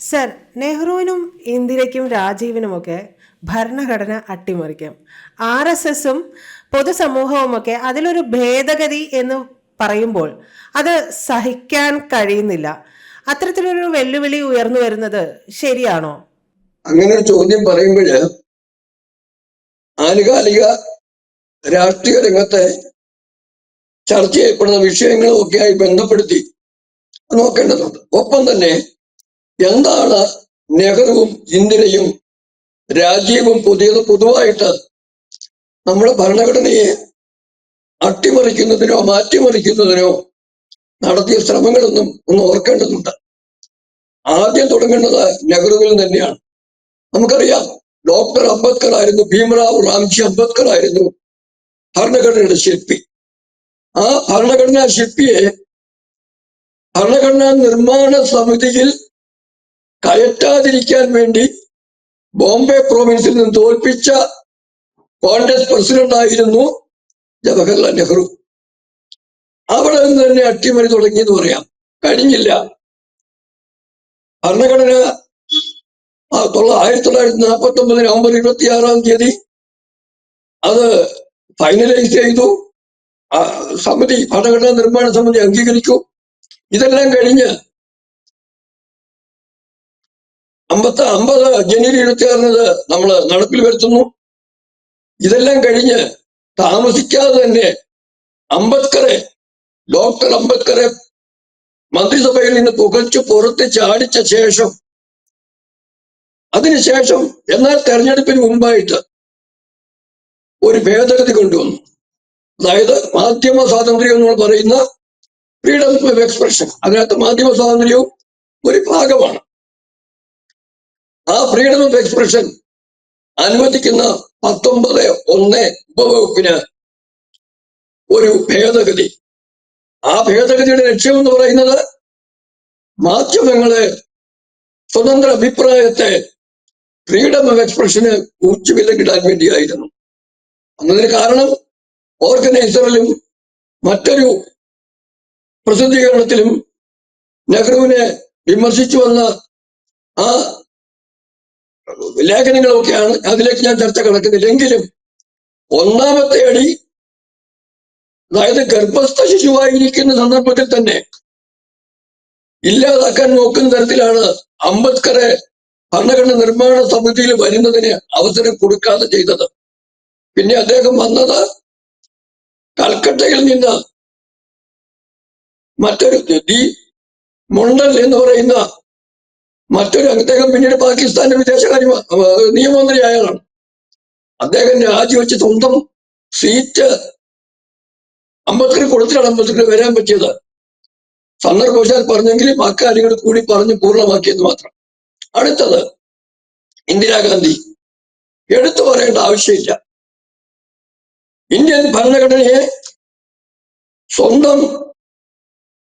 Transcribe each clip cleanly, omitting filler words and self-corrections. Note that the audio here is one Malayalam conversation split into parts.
സർ, നെഹ്റുവിനും ഇന്ദിരയ്ക്കും രാജീവിനുമൊക്കെ ഭരണഘടന അട്ടിമറിക്കാം. RSSും പൊതുസമൂഹവുമൊക്കെ അതിലൊരു ഭേദഗതി എന്ന് പറയുമ്പോൾ അത് സഹിക്കാൻ കഴിയുന്നില്ല. അത്തരത്തിലൊരു വെല്ലുവിളി ഉയർന്നു വരുന്നത് ശരിയാണോ? അങ്ങനെ ഒരു ചോദ്യം പറയുമ്പോൾ ആനുകാലിക രാഷ്ട്രീയ രംഗത്തെ ചർച്ച ചെയ്യപ്പെടുന്ന വിഷയങ്ങളും ഒക്കെയായി ബന്ധപ്പെടുത്തി നോക്കേണ്ടതുണ്ട്. ഒപ്പം തന്നെ എന്താണ് നെഹ്റുവും ഇന്ദിരയും രാജീവും പൊതുവായിട്ട് നമ്മുടെ ഭരണഘടനയെ അട്ടിമറിക്കുന്നതിനോ മാറ്റിമറിക്കുന്നതിനോ നടത്തിയ ശ്രമങ്ങളൊന്നും ഒന്ന് ഓർക്കേണ്ടതുണ്ട്. ആദ്യം തുടങ്ങേണ്ടത് നെഹ്റുവിൽ തന്നെയാണ്. നമുക്കറിയാം, ഡോക്ടർ അംബേദ്കർ ആയിരുന്നു, ഭീംറാവു റാംജി അംബേദ്കർ ആയിരുന്നു ഭരണഘടനയുടെ ശില്പി. ആ ഭരണഘടനാ ശില്പിയെ ഭരണഘടനാ നിർമ്മാണ സമിതിയിൽ കയറ്റാതിരിക്കാൻ വേണ്ടി ബോംബെ പ്രോവിൻസിൽ നിന്ന് തോൽപ്പിച്ച കോൺഗ്രസ് പ്രസിഡന്റ് ആയിരുന്നു ജവഹർലാൽ നെഹ്റു. അവിടെ നിന്ന് തന്നെ അട്ടിമറി തുടങ്ങിയെന്ന് പറയാം. കഴിഞ്ഞില്ല. ഭരണഘടന 1949 നവംബർ 26 അത് ഫൈനലൈസ് ചെയ്തു. സമിതി, ഭരണഘടനാ നിർമ്മാണ സമിതി അംഗീകരിച്ചു. ഇതെല്ലാം കഴിഞ്ഞ് 50 ജനുവരി 26 നമ്മൾ നടപ്പിൽ വരുത്തുന്നു. ഇതെല്ലാം കഴിഞ്ഞ് താമസിക്കാതെ തന്നെ ഡോക്ടർ അംബേദ്കറെ മന്ത്രിസഭയിൽ നിന്ന് പുകച്ചു പുറത്ത് ചാടിച്ച ശേഷം, അതിനുശേഷം എന്നാൽ തെരഞ്ഞെടുപ്പിന് മുമ്പായിട്ട് ഒരു ഭേദഗതി കൊണ്ടുവന്നു. അതായത് മാധ്യമ സ്വാതന്ത്ര്യം എന്ന് പറയുന്ന ഫ്രീഡം ഓഫ് എക്സ്പ്രഷൻ, അതിനകത്ത് മാധ്യമ സ്വാതന്ത്ര്യവും ഒരു ഭാഗമാണ്. ആ ഫ്രീഡം ഓഫ് എക്സ്പ്രഷൻ അനുവദിക്കുന്ന 19(1) ഉപവകുപ്പിന് ഒരു ഭേദഗതി. ആ ഭേദഗതിയുടെ ലക്ഷ്യം എന്ന് പറയുന്നത് മാധ്യമങ്ങളെ, സ്വതന്ത്ര അഭിപ്രായത്തെ, ഫ്രീഡം ഓഫ് എക്സ്പ്രഷന് ഊച്ചുവിലങ്ങിടാൻ വേണ്ടിയായിരുന്നു. എന്നതിന് കാരണം ഓർഗനൈസറിലും മറ്റൊരു പ്രസിദ്ധീകരണത്തിലും നെഹ്റുവിനെ വിമർശിച്ചു വന്ന ആ ലേഖനങ്ങളൊക്കെയാണ്. അതിലേക്ക് ഞാൻ ചർച്ച കടക്കുന്നില്ലെങ്കിലും ഒന്നാമത്തെ അടി, അതായത് ഗർഭസ്ഥ ശിശുവായിരിക്കുന്ന സന്ദർഭത്തിൽ തന്നെ ഇല്ലാതാക്കാൻ നോക്കുന്ന തരത്തിലാണ് അംബേദ്കറെ ഭരണഘടന നിർമ്മാണ സമിതിയിൽ വരുന്നതിന് അവസരം കൊടുക്കാതെ ചെയ്തത്. പിന്നെ അദ്ദേഹം വന്നത് കൽക്കട്ടയിൽ നിന്ന് മറ്റൊരു മൊണ്ടൽ എന്ന് പറയുന്ന മറ്റൊരു, അദ്ദേഹം പിന്നീട് പാകിസ്ഥാന്റെ വിദേശകാര്യ നിയമമന്ത്രി ആയാലാണ്. അദ്ദേഹം രാജിവെച്ച് സ്വന്തം സീറ്റ് അംബേദ്കർ കൊടുത്തിട്ടാണ് അംബേദ്കർ വരാൻ പറ്റിയത്. സന്ദർഭവശാൽ പറഞ്ഞെങ്കിലും അക്കാര്യങ്ങൾ കൂടി പറഞ്ഞ് പൂർണ്ണമാക്കിയെന്ന് മാത്രം. അടുത്തത് ഇന്ദിരാഗാന്ധി. എടുത്തു പറയേണ്ട ആവശ്യമില്ല. ഇന്ത്യൻ ഭരണഘടനയെ സ്വന്തം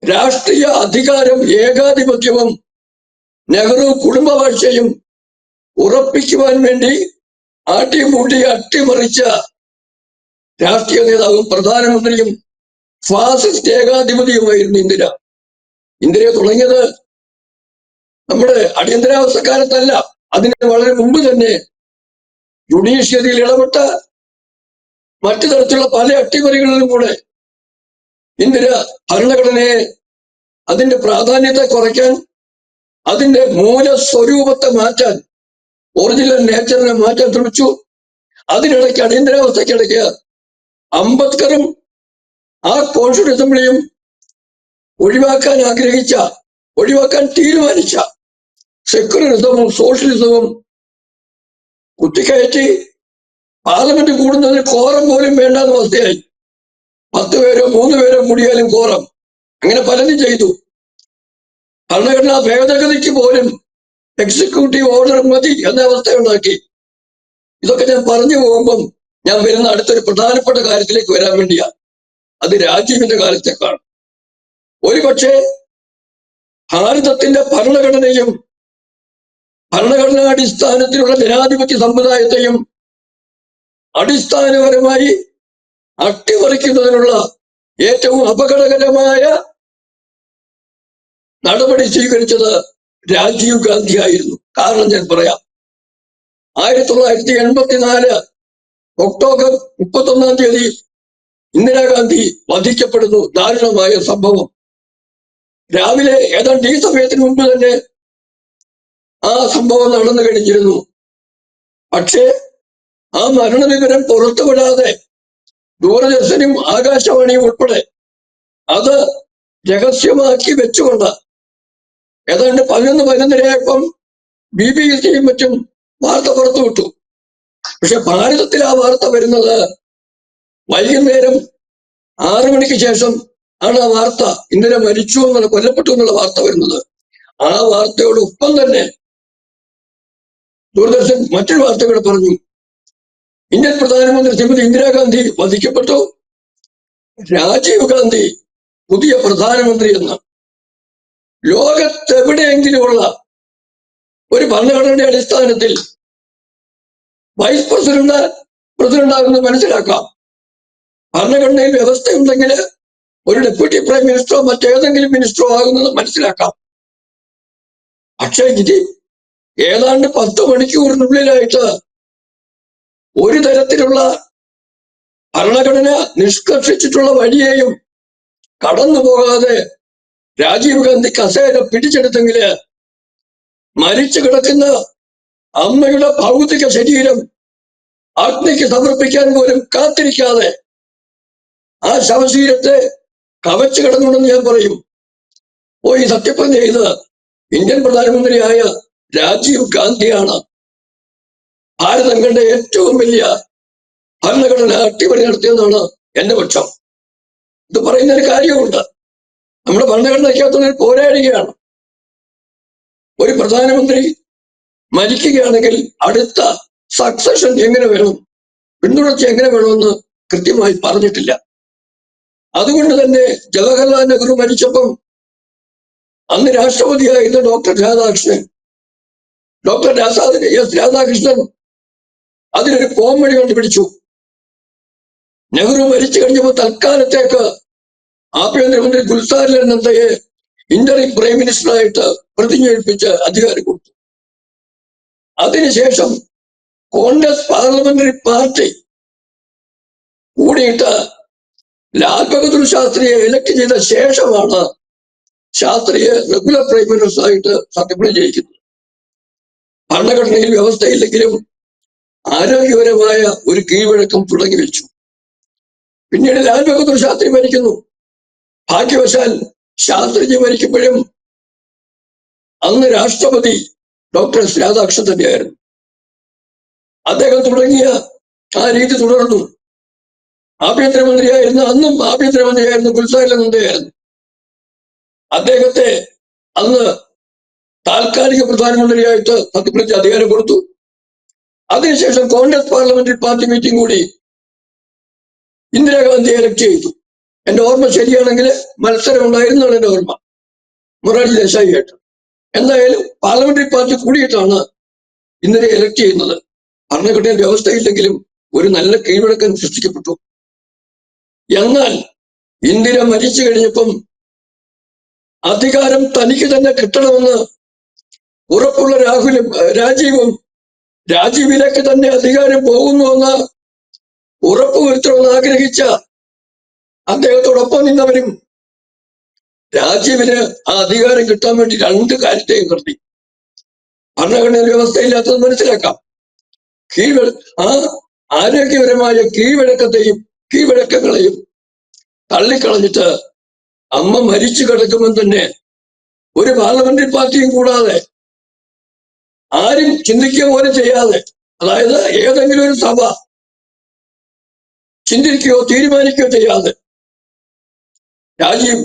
രാഷ്ട്രീയ അധികാരം, ഏകാധിപത്യവും നെഹ്റു കുടുംബവാഴ്ചയും ഉറപ്പിക്കുവാൻ വേണ്ടി ആട്ടിമൂട്ടി അട്ടിമറിച്ച രാഷ്ട്രീയ നേതാവും പ്രധാനമന്ത്രിയും ഫാസിസ്റ്റ് ഏകാധിപതിയുമായിരുന്നു ഇന്ദിര. ഇന്ദിരയെ തുടങ്ങിയത് നമ്മുടെ അടിയന്തരാവസ്ഥക്കാലത്തല്ല, അതിന് വളരെ മുമ്പ് തന്നെ ജുഡീഷ്യറിയിൽ ഇടപെട്ട മറ്റു തരത്തിലുള്ള പല അട്ടിമറികളിലും കൂടെ ഇന്ദിര ഭരണഘടനയെ, അതിന്റെ പ്രാധാന്യത്തെ കുറയ്ക്കാൻ, അതിന്റെ മൂലസ്വരൂപത്തെ മാറ്റാൻ, ഒറിജിനൽ നേച്ചറിനെ മാറ്റാൻ ശ്രമിച്ചു. അതിനിടയ്ക്ക് അടിയന്തരാവസ്ഥയ്ക്കിടയ്ക്ക് അംബേദ്കറും ആ കോൺസ്റ്റിറ്റ്യൂഷൻ അസംബ്ലിയും ഒഴിവാക്കാൻ തീരുമാനിച്ച സെക്യുലറിസവും സോഷ്യലിസവും കുത്തിക്കയറ്റി പാർലമെന്റ് കൂടുന്നതിന് കോറം പോലും വേണ്ടാത്ത അവസ്ഥയായി. 10 പേരോ 3 പേരോ കൂടിയാലും കോറം. അങ്ങനെ പലതും ചെയ്തു. ഭരണഘടനാ ഭേദഗതിക്ക് പോലും എക്സിക്യൂട്ടീവ് ഓർഡർ മതി എന്ന അവസ്ഥയുണ്ടാക്കി. ഇതൊക്കെ ഞാൻ പറഞ്ഞു പോകുമ്പം ഞാൻ വരുന്ന അടുത്തൊരു പ്രധാനപ്പെട്ട കാര്യത്തിലേക്ക് വരാൻ വേണ്ടിയാണ്. അത് രാജീവിന്റെ കാലത്തേക്കാണ്. ഒരുപക്ഷെ ഭാരതത്തിന്റെ ഭരണഘടനയും ഭരണഘടനാടിസ്ഥാനത്തിലുള്ള ജനാധിപത്യ സമ്പ്രദായത്തെയും അടിസ്ഥാനപരമായി അട്ടിമറിക്കുന്നതിനുള്ള ഏറ്റവും അപകടകരമായ നടപടി സ്വീകരിച്ചത് രാജീവ് ഗാന്ധി ആയിരുന്നു. കാരണം ഞാൻ പറയാം. 1984 ഒക്ടോബർ 31 ഇന്ദിരാഗാന്ധി വധിക്കപ്പെടുന്നു. ദാരുണമായ സംഭവം. രാവിലെ ഏതാണ്ട് ഈ സമയത്തിന് മുമ്പ് തന്നെ ആ സംഭവം നടന്നു കഴിഞ്ഞിരുന്നു. പക്ഷേ ആ മരണവിവരം പുറത്തുവിടാതെ ദൂരദർശനും ആകാശവാണിയും ഉൾപ്പെടെ അത് രഹസ്യമാക്കി വെച്ചുകൊണ്ട് ഏതാണ്ട് 11-11:30 BBC-യും മറ്റും വാർത്ത പുറത്തുവിട്ടു. പക്ഷെ ഭാരതത്തിൽ ആ വാർത്ത വരുന്നത് വൈകുന്നേരം 6 മണിക്ക് ശേഷം ആണ്. ആ വാർത്ത ഇന്ദിര മരിച്ചു എന്നുള്ള, കൊല്ലപ്പെട്ടു എന്നുള്ള വാർത്ത വരുന്നത്. ആ വാർത്തയോടൊപ്പം തന്നെ ദൂരദർശൻ മറ്റൊരു വാർത്ത കൂടെ പറഞ്ഞു. ഇന്ത്യൻ പ്രധാനമന്ത്രി ശ്രീമതി ഇന്ദിരാഗാന്ധി വധിക്കപ്പെട്ടു, രാജീവ് ഗാന്ധി പുതിയ പ്രധാനമന്ത്രി എന്ന്. ലോകത്തെവിടെയെങ്കിലുമുള്ള ഒരു ഭരണഘടനയുടെ അടിസ്ഥാനത്തിൽ വൈസ് പ്രസിഡന്റ് ആകുന്നത് മനസ്സിലാക്കാം. ഭരണഘടനയിൽ വ്യവസ്ഥയുണ്ടെങ്കിൽ ഒരു ഡെപ്യൂട്ടി പ്രൈം മിനിസ്റ്ററോ മറ്റേതെങ്കിലും മിനിസ്റ്ററോ ആകുന്നത് മനസ്സിലാക്കാം. പക്ഷേ ഇത് ഏതാണ്ട് 10 മണിക്കൂറിനുള്ളിലായിട്ട് ഒരു തരത്തിലുള്ള ഭരണഘടന നിഷ്കർഷിച്ചിട്ടുള്ള വഴിയെയും കടന്നു പോകാതെ രാജീവ് ഗാന്ധി കസേര പിടിച്ചെടുത്തെങ്കിൽ മരിച്ചു കിടക്കുന്ന അമ്മയുടെ ഭൗതിക ശരീരം അഗ്നിക്ക് സമർപ്പിക്കാൻ പോലും കാത്തിരിക്കാതെ ആ ശവശരീരത്തെ കവച്ചു കിടന്നുണ്ടെന്ന് ഞാൻ പറയും. പോയി സത്യപ്രതിജ്ഞ ചെയ്ത് ഇന്ത്യൻ പ്രധാനമന്ത്രിയായ രാജീവ് ഗാന്ധിയാണ് ഭാരതം കണ്ട ഏറ്റവും വലിയ ഭരണഘടന അട്ടിമറി നടത്തിയെന്നാണ് എന്റെ പക്ഷം. ഇത് പറയുന്നൊരു കാര്യമുണ്ട്. നമ്മുടെ ഭരണഘടനയ്ക്കകത്തുള്ള പോരാടുകയാണ്. ഒരു പ്രധാനമന്ത്രി മരിക്കുകയാണെങ്കിൽ അടുത്ത സക്സഷൻ എങ്ങനെ വേണം, പിന്തുടർച്ച എങ്ങനെ വേണമെന്ന് കൃത്യമായി പറഞ്ഞിട്ടില്ല. അതുകൊണ്ട് തന്നെ ജവഹർലാൽ നെഹ്റു മരിച്ചപ്പം അന്ന് രാഷ്ട്രപതിയായിരുന്ന ഡോക്ടർ എസ് രാധാകൃഷ്ണൻ അതിനൊരു കോമഡി കണ്ടുപിടിച്ചു. നെഹ്റു മരിച്ചു കഴിഞ്ഞപ്പോൾ തൽക്കാലത്തേക്ക് ആഭ്യന്തരമന്ത്രി ഗുൽസാരിലാൽ നന്ദയെ ഇന്ററിം പ്രൈം മിനിസ്റ്ററായിട്ട് പ്രതിജ്ഞ ഏൽപ്പിച്ച് അധികാരം കൊടുത്തു. അതിനുശേഷം കോൺഗ്രസ് പാർലമെന്ററി പാർട്ടി കൂടിയിട്ട് ലാൽ ബഹദൂർ ശാസ്ത്രിയെ ഇലക്ട് ചെയ്ത ശേഷമാണ് ശാസ്ത്രിയെ റെഗുലർ പ്രൈം മിനിസ്റ്ററായിട്ട് സത്യപ്രതിജ്ഞ ചെയ്യിക്കുന്നത്. ഭരണഘടനയിൽ വ്യവസ്ഥയില്ലെങ്കിലും ആരോഗ്യപരമായ ഒരു കീഴ്വഴക്കം തുടങ്ങി വെച്ചു. പിന്നീട് ലാൽ ബഹദൂർ ശാസ്ത്രി മരിക്കുന്നു. ഭാഗ്യവശാൽ ശാസ്ത്രിജി മരിക്കുമ്പോഴും അന്ന് രാഷ്ട്രപതി ഡോക്ടർ എസ് രാധാകൃഷ്ണൻ തന്നെയായിരുന്നു. അദ്ദേഹം തുടങ്ങിയ ആ രീതി തുടർന്നു. അന്നും ആഭ്യന്തരമന്ത്രിയായിരുന്നു ഗുൽസാരിലാൽ നന്ദയായിരുന്നു. അദ്ദേഹത്തെ അന്ന് താൽക്കാലിക പ്രധാനമന്ത്രിയായിട്ട് സത്യപ്രതിജ്ഞ അധികാരം കൊടുത്തു. അതിനുശേഷം കോൺഗ്രസ് പാർലമെന്ററി പാർട്ടി മീറ്റിംഗ് കൂടി ഇന്ദിരാഗാന്ധിയെ എലക്ട് ചെയ്തു. എന്റെ ഓർമ്മ ശരിയാണെങ്കിൽ മത്സരം ഉണ്ടായിരുന്നാണ് എന്റെ ഓർമ്മ, മൊറാർജി ദേശായി ആയിട്ട്. എന്തായാലും പാർലമെന്ററി പാർട്ടി കൂടിയിട്ടാണ് ഇന്ദിരയെ എലക്ട് ചെയ്യുന്നത്. ഭരണഘടനയിൽ വ്യവസ്ഥയില്ലെങ്കിലും ഒരു നല്ല കീഴ്വഴക്കം സൃഷ്ടിക്കപ്പെട്ടു. എന്നാൽ ഇന്ദിര മരിച്ചു കഴിഞ്ഞപ്പം അധികാരം തനിക്ക് തന്നെ കിട്ടണമെന്ന് ഉറപ്പുള്ള രാജീവിലേക്ക് തന്നെ അധികാരം പോകുന്നുവെന്ന് ഉറപ്പുവരുത്തണമെന്ന് ആഗ്രഹിച്ച അദ്ദേഹത്തോടൊപ്പം നിന്നവരും രാജീവിന് ആ അധികാരം കിട്ടാൻ വേണ്ടി 2 കാര്യത്തെയും നിർത്തി. ഭരണഘടനയിൽ വ്യവസ്ഥയില്ലാത്തത് മനസ്സിലാക്കാം. ആ ആരോഗ്യപരമായ കീഴ്വഴക്കങ്ങളെയും തള്ളിക്കളഞ്ഞിട്ട് അമ്മ മരിച്ചു കിടക്കുമ്പോൾ തന്നെ ഒരു പാർലമെന്ററി പാർട്ടിയും കൂടാതെ ആരും ചിന്തിക്കുക പോലും ചെയ്യാതെ, അതായത് ഏതെങ്കിലും ഒരു സഭ ചിന്തിക്കുകയോ തീരുമാനിക്കുകയോ ചെയ്യാതെ രാജീവ്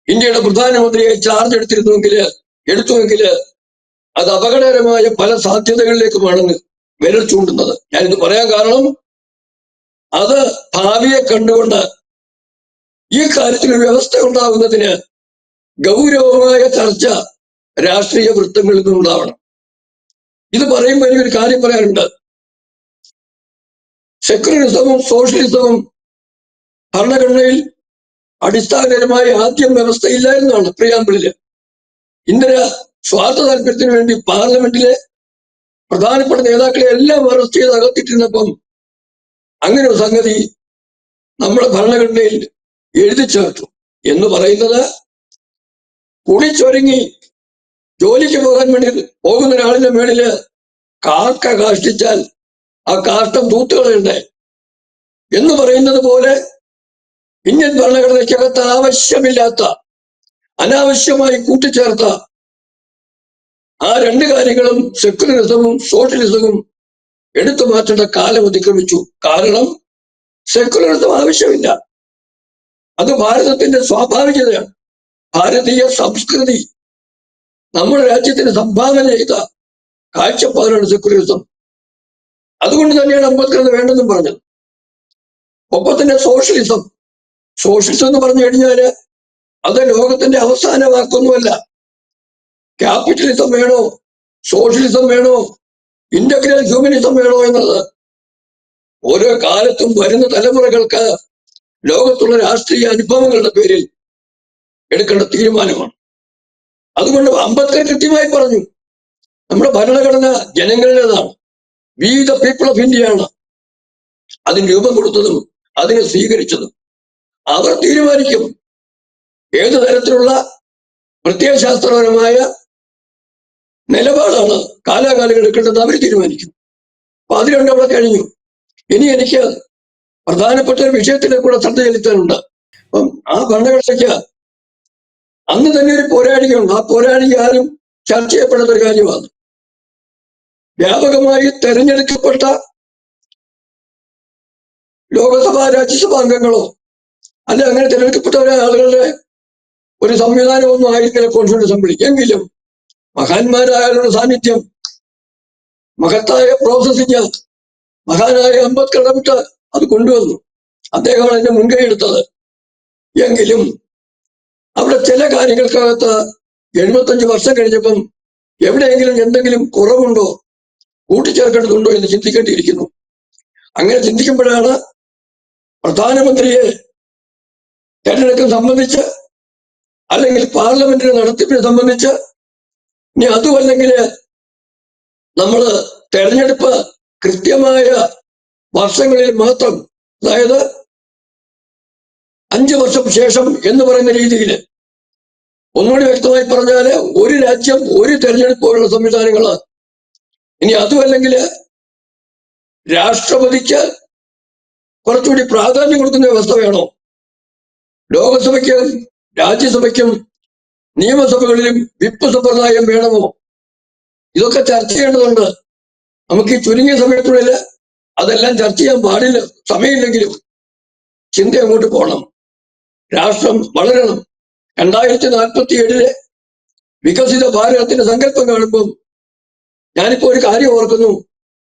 ഇന്ത്യയുടെ പ്രധാനമന്ത്രിയെ ചാർജ് എടുത്തുവെങ്കിൽ അത് അപകടകരമായ പല സാധ്യതകളിലേക്കുമാണ് വിരൽ ചൂണ്ടുന്നത്. ഞാനിത് പറയാൻ കാരണം അത് ഭാവിയെ കണ്ടുകൊണ്ട് ഈ കാര്യത്തിൽ ഒരു വ്യവസ്ഥ ഉണ്ടാകുന്നതിന് ഗൗരവമായ ചർച്ച രാഷ്ട്രീയ വൃത്തങ്ങളിൽ നിന്നുണ്ടാവണം. ഇത് പറയുമ്പോൾ എനിക്കൊരു കാര്യം പറയാനുണ്ട്. സെക്യുലറിസവും സോഷ്യലിസവും ഭരണഘടനയിൽ അടിസ്ഥാനപരമായി ആദ്യം വ്യവസ്ഥയില്ലായിരുന്നാണ് പ്രിയാമ്പിളില്. ഇന്ദിര സ്വാർത്ഥ താല്പര്യത്തിന് വേണ്ടി പാർലമെന്റിലെ പ്രധാനപ്പെട്ട നേതാക്കളെ എല്ലാം അറസ്റ്റ് ചെയ്ത് അകത്തിട്ടിരുന്നപ്പം അങ്ങനെ ഒരു സംഗതി നമ്മുടെ ഭരണഘടനയിൽ എഴുതി ചേർത്തു എന്ന് പറയുന്നത് കുളിച്ചൊരുങ്ങി ജോലിക്ക് പോകാൻ വേണ്ടി പോകുന്ന ഒരാളിന്റെ മേളില് കാക്ക കാഷ്ടിച്ചാൽ ആ കാഷ്ടം തൂത്തുകളുണ്ട് എന്ന് പറയുന്നത് പോലെ ഇന്ത്യൻ ഭരണഘടനയ്ക്കകത്ത് ആവശ്യമില്ലാത്ത അനാവശ്യമായി കൂട്ടിച്ചേർത്ത ആ രണ്ട് കാര്യങ്ങളും സെക്യുലറിസവും സോഷ്യലിസവും എടുത്തു മാറ്റേണ്ട കാലം അതിക്രമിച്ചു. കാരണം സെക്യുലറിസം ആവശ്യമില്ല, അത് ഭാരതത്തിന്റെ സ്വാഭാവികതയാണ്. ഭാരതീയ സംസ്കൃതി നമ്മുടെ രാജ്യത്തിന് സംഭാവന ചെയ്ത കാഴ്ചപ്പാടാണ് സെക്യുലറിസം. അതുകൊണ്ട് തന്നെയാണ് അംബേദ്കർ അത് വേണ്ടെന്നും പറഞ്ഞത്. ഒപ്പം തന്നെ സോഷ്യലിസം എന്ന് പറഞ്ഞു കഴിഞ്ഞാല് അത് ലോകത്തിന്റെ അവസാന വാക്കൊന്നുമല്ല. ക്യാപിറ്റലിസം വേണോ, സോഷ്യലിസം വേണോ, ഇന്റഗ്രൽ ഹ്യൂമനിസം വേണോ എന്നത് ഓരോ കാലത്തും വരുന്ന തലമുറകൾക്ക് ലോകത്തുള്ള രാഷ്ട്രീയ അനുഭവങ്ങളുടെ പേരിൽ എടുക്കേണ്ട തീരുമാനമാണ്. അതുകൊണ്ട് അംബേദ്കർ കൃത്യമായി പറഞ്ഞു, നമ്മുടെ ഭരണഘടന ജനങ്ങളുടേതാണ്, we the people of India ആണ് അതിന് രൂപം കൊടുത്തതും അതിനെ സ്വീകരിച്ചതും. അവർ തീരുമാനിക്കും ഏതു തരത്തിലുള്ള പ്രത്യയശാസ്ത്രപരമായ നിലപാടാണ് കാലാകാലം എടുക്കേണ്ടത് അവർ തീരുമാനിക്കും. അപ്പൊ അത് രണ്ടവിടെ കഴിഞ്ഞു. ഇനി എനിക്ക് പ്രധാനപ്പെട്ട ഒരു വിഷയത്തിനെ കൂടെ ശ്രദ്ധ ചെലുത്താനുണ്ട്. അപ്പം ആ ഭരണഘടനയ്ക്ക് അന്ന് തന്നെ ഒരു പോരാളികയുണ്ട്. ആ പോരാളിക ആരും ചർച്ച ചെയ്യപ്പെടുന്ന ഒരു കാര്യമാണ്. വ്യാപകമായി തെരഞ്ഞെടുക്കപ്പെട്ട ലോകസഭാ രാജ്യസഭാ അംഗങ്ങളോ അല്ല അങ്ങനെ തിരഞ്ഞെടുക്കപ്പെട്ട ആളുകളുടെ ഒരു സംവിധാനമൊന്നും ആയിരിക്കില്ല കോൺസ്റ്റിറ്റ്യൂന്റ് അസംബ്ലി. എങ്കിലും മഹാന്മാരായാലുള്ള സാന്നിധ്യം, മഹത്തായ പ്രോസസ്സിങ് മഹാനായ അംബേദ്കർ ഇടപെട്ട് അത് കൊണ്ടുവന്നു. അദ്ദേഹമാണ് അതിന്റെ മുൻകൈ എടുത്തത്. എങ്കിലും അവിടെ ചില കാര്യങ്ങൾക്കകത്ത് 75 വർഷം കഴിഞ്ഞപ്പം എവിടെയെങ്കിലും എന്തെങ്കിലും കുറവുണ്ടോ, കൂട്ടിച്ചേർക്കേണ്ടതുണ്ടോ എന്ന് ചിന്തിക്കേണ്ടിയിരിക്കുന്നു. അങ്ങനെ ചിന്തിക്കുമ്പോഴാണ് പ്രധാനമന്ത്രിയെ തെരഞ്ഞെടുപ്പ് സംബന്ധിച്ച് അല്ലെങ്കിൽ പാർലമെന്റിന്റെ നടത്തിപ്പിനെ സംബന്ധിച്ച്, ഇനി അതുമല്ലെങ്കിൽ നമ്മൾ തെരഞ്ഞെടുപ്പ് കൃത്യമായ വർഷങ്ങളിൽ മാത്രം, അതായത് 5 വർഷം ശേഷം എന്ന് പറയുന്ന രീതിയിൽ, ഒന്നുകൂടി വ്യക്തമായി പറഞ്ഞാല് ഒരു രാജ്യം ഒരു തെരഞ്ഞെടുപ്പ് പോലുള്ള സംവിധാനങ്ങള്, ഇനി അതുമല്ലെങ്കിൽ രാഷ്ട്രപതിക്ക് കുറച്ചുകൂടി പ്രാധാന്യം കൊടുക്കുന്ന വ്യവസ്ഥ വേണോ, ലോകസഭയ്ക്കും രാജ്യസഭയ്ക്കും നിയമസഭകളിലും വിപ്പ് സമ്പ്രദായം വേണമോ, ഇതൊക്കെ ചർച്ച ചെയ്യേണ്ടതുണ്ട്. നമുക്ക് ഈ ചുരുങ്ങിയ സമയത്തിനുള്ളിൽ അതെല്ലാം ചർച്ച ചെയ്യാൻ പാടില്ല, സമയമില്ലെങ്കിലും ചിന്ത അങ്ങോട്ട് പോകണം. രാഷ്ട്രം വളരണം. 2047 വികസിത ഭാരതത്തിന്റെ സങ്കല്പം കാണുമ്പം ഞാനിപ്പോ ഒരു കാര്യം ഓർക്കുന്നു.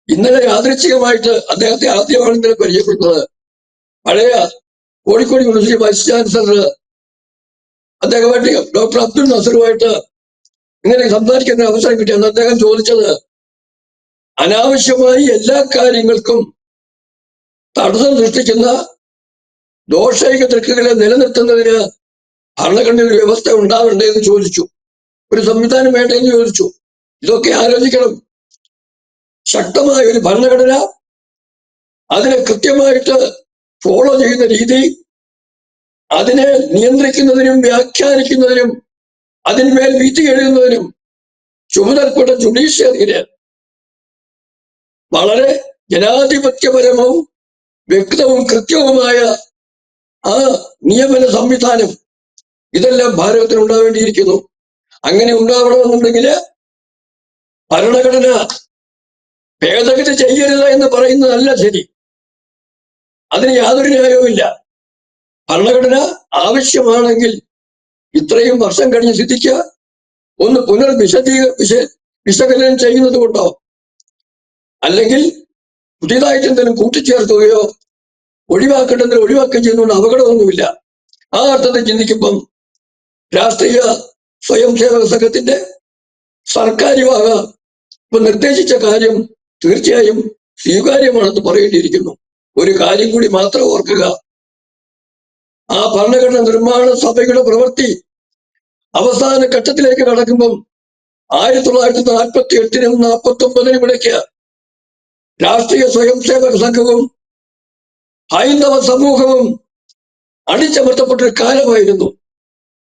ഇന്നലെ യാദൃച്ഛികമായിട്ട് അദ്ദേഹത്തെ ആദ്യമാണ് ഇന്നലെ പരിചയപ്പെടുന്നത്. പഴയ കോഴിക്കോട് യൂണിവേഴ്സിറ്റി വൈസ് ചാൻസലർ അദ്ദേഹമായിട്ട് ഡോക്ടർ അബ്ദുൽ നസറുമായിട്ട് ഇങ്ങനെ സംസാരിക്കുന്ന അവസരം കിട്ടി. അന്ന് അദ്ദേഹം ചോദിച്ചത്, അനാവശ്യമായി എല്ലാ കാര്യങ്ങൾക്കും തടസ്സം സൃഷ്ടിക്കുന്ന ദോഷൈക ദൃക്കുകളെ നിലനിർത്തുന്നതിന് ഭരണഘടനയിൽ ഒരു വ്യവസ്ഥ ഉണ്ടാവണ്ടേ എന്ന് ചോദിച്ചു. ഒരു സംവിധാനം വേണ്ടേ എന്ന് ചോദിച്ചു. ഇതൊക്കെ ആലോചിക്കണം. ശക്തമായ ഒരു ഭരണഘടന, അതിനെ കൃത്യമായിട്ട് ഫോളോ ചെയ്യുന്ന രീതി, അതിനെ നിയന്ത്രിക്കുന്നതിനും വ്യാഖ്യാനിക്കുന്നതിനും അതിന്മേൽ വിധി എഴുതുന്നതിനും ചുമതലപ്പെട്ട ജുഡീഷ്യറിന് വളരെ ജനാധിപത്യപരവും വ്യക്തവും കൃത്യവുമായ ആ നിയമന സംവിധാനം ഇതെല്ലാം ഭാരതത്തിൽ ഉണ്ടാവേണ്ടിയിരിക്കുന്നു. അങ്ങനെ ഉണ്ടാവണമെന്നുണ്ടെങ്കിൽ ഭരണഘടന ഭേദഗതി ചെയ്യരുത് എന്ന് പറയുന്നതല്ല ശരി. അതിന് യാതൊരു ന്യായവുമില്ല. ഭരണഘടന ആവശ്യമാണെങ്കിൽ ഇത്രയും വർഷം കഴിഞ്ഞ് സ്ഥിതിക്ക് ഒന്ന് വിശകലനം ചെയ്യുന്നത് കൊണ്ടോ അല്ലെങ്കിൽ പുതിയതായിട്ട് എന്തെങ്കിലും കൂട്ടിച്ചേർക്കുകയോ ഒഴിവാക്കേണ്ടതിൽ ഒഴിവാക്കുകയും ചെയ്യുന്നതുകൊണ്ട് അപകടമൊന്നുമില്ല. ആ അർത്ഥത്തിൽ ചിന്തിക്കുമ്പം രാഷ്ട്രീയ സ്വയം സേവക സംഘത്തിന്റെ സർക്കാർ വിഭാഗ ഇപ്പൊ നിർദ്ദേശിച്ച കാര്യം തീർച്ചയായും സ്വീകാര്യമാണെന്ന് പറയേണ്ടിയിരിക്കുന്നു. ഒരു കാര്യം കൂടി മാത്രം ഓർക്കുക, ആ ഭരണഘടന നിർമ്മാണ സഭയുടെ പ്രവൃത്തി അവസാന ഘട്ടത്തിലേക്ക് കടക്കുമ്പം 1948-നും 49-നും ഇടയ്ക്ക് രാഷ്ട്രീയ സ്വയംസേവക സംഘവും ഹൈന്ദവ സമൂഹവും അടിച്ചമർത്തപ്പെട്ടൊരു കാലമായിരുന്നു.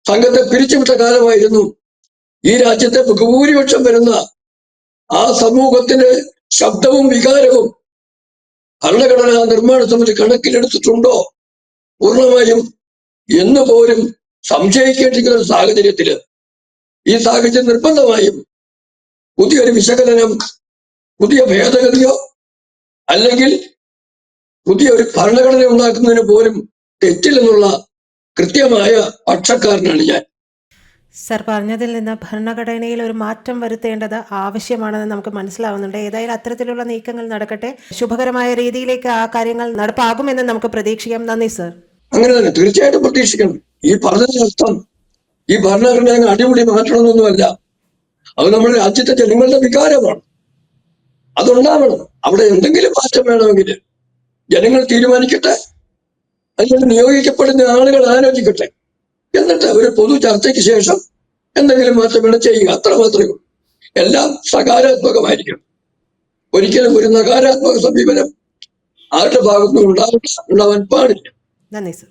സംഘത്തെ പിരിച്ചുവിട്ട കാലമായിരുന്നു. ഈ രാജ്യത്തെ ബഹുഭൂരിപക്ഷം വരുന്ന ആ സമൂഹത്തിന്റെ ശബ്ദവും വികാരവും ഭരണഘടനാ നിർമ്മാണ സമിതി കണക്കിലെടുത്തിട്ടുണ്ടോ പൂർണ്ണമായും എന്ന് പോലും സംശയിക്കേണ്ടിരിക്കുന്ന ഒരു സാഹചര്യത്തില് ഈ സാഹചര്യം നിർബന്ധമായും പുതിയൊരു വിശകലനം, പുതിയ ഭേദഗതിയോ അല്ലെങ്കിൽ പുതിയൊരു ഭരണഘടന ഉണ്ടാക്കുന്നതിന് പോലും തെറ്റില്ലെന്നുള്ള കൃത്യമായ പക്ഷക്കാരനാണ് ഞാൻ. സർ പറഞ്ഞതിൽ നിന്ന് ഭരണഘടനയിൽ ഒരു മാറ്റം വരുത്തേണ്ടത് ആവശ്യമാണെന്ന് നമുക്ക് മനസ്സിലാവുന്നുണ്ട്. ഏതായാലും അത്തരത്തിലുള്ള നീക്കങ്ങൾ നടക്കട്ടെ. ശുഭകരമായ രീതിയിലേക്ക് ആ കാര്യങ്ങൾ നടപ്പാകുമെന്ന് നമുക്ക് പ്രതീക്ഷിക്കാം. നന്ദി സർ. അങ്ങനെ തന്നെ തീർച്ചയായിട്ടും പ്രതീക്ഷിക്കണം. ഈ പറഞ്ഞതിനർത്ഥം ഈ ഭരണഘടന അടിമുടി മാറ്റണമെന്നൊന്നുമല്ല. അത് നമ്മുടെ രാജ്യത്തെ ജനങ്ങളുടെ വികാരമാണ്. അതുണ്ടാവണം. അവിടെ എന്തെങ്കിലും മാറ്റം വേണമെങ്കിൽ ജനങ്ങൾ തീരുമാനിക്കട്ടെ, അല്ലെങ്കിൽ നിയോഗിക്കപ്പെടുന്ന ആളുകൾ ആലോചിക്കട്ടെ. എന്നിട്ട് ഒരു പൊതു ചർച്ചയ്ക്ക് ശേഷം എന്തെങ്കിലും മാറ്റം വേണം ചെയ്യുക. അത്ര മാത്രമേ ഉള്ളൂ. എല്ലാം സകാരാത്മകമായിരിക്കണം. ഒരിക്കലും ഒരു നകാരാത്മക സമീപനം ആരുടെ ഭാഗത്തുനിന്നും ഉണ്ടാവാൻ പാടില്ല. നന്ദി സർ.